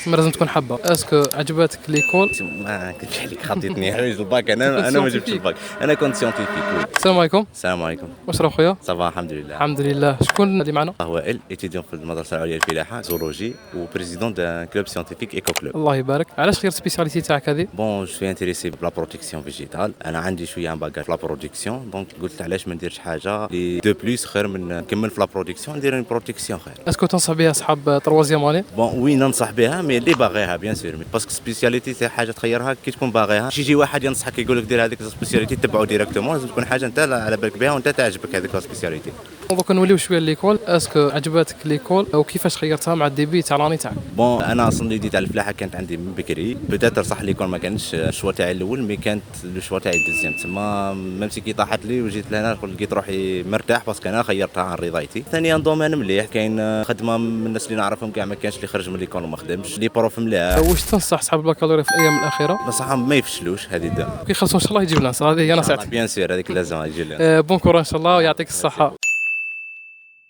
ما لازم تكون حابه. اسكو عجباتك ليكول؟ ما كنتش عليك خطيتني حوايج الباك. انا ما جبتش الباك، انا كنت سيونتيفيك. السلام عليكم. السلام عليكم. واش راه خويا؟ صباح الحمد لله. الحمد لله. شكون اللي معنا؟ وائل اتيديون في المدرسه العليا الفلاحه زولوجي وبريزيدون دان كلوب سيونتيفيك ايكو كلوب. الله يبارك. علاش خير سبيسياليتي تاعك هذه؟ بون جو سوي انتريسي بلا بروتيكسيون فيجيتال، انا عندي شويه ان باكاج في لا برودكسيون، دونك قلت علاش ما نديرش حاجه لي دو بليس خير من نكمل في لا برودكسيون، ندير اون بروتيكسيون خير. اسكو تنصح بها اصحاب تروازيام اني؟ بون وي ننصح بها مي اللي باغيها بيان سور، باسكو سبيسياليتي تاع حاجه تخيرها كي تكون باغيها. يجي واحد ينصحك يقول لك دير هذيك سبيسياليتي تبعو ديريكتومون، لازم تكون حاجه انت على بالك بها وانت تعجبك هذيك سبيسياليتي. دوكا نوليو شويه ليكول. اسكو عجباتك ليكول وكيفاش خيرتها مع الديبي تاع لاني تاعك؟ بون انا اصلا ليدي تاع الفلاحه كانت عندي من بكري، بدات صح لي كون ما كانش الشوا تاعي الاول، مي كانت الشوا تاعي الدوزيام تما ميمسي كي طاحت لي وجيت لهنا لقيت روحي مرتاح باسكو انا خيرتها عن رضايتي. ثانيا دومين مليح، كاين خدمه من الناس اللي نعرفهم كاع ما كانش اللي خرج من ليكول وما خدمش، لي بروف ملاح. واش تنصح اصحاب البكالوريا في الايام الاخيره؟ بصح ما يفشلوش هذه دا كي يخلصوا ان شاء الله يجيب لنا هذه هي نصيحتي. بيان سور هذيك لازم يجي لنا. بون كورا ان شاء الله ويعطيك الصحه.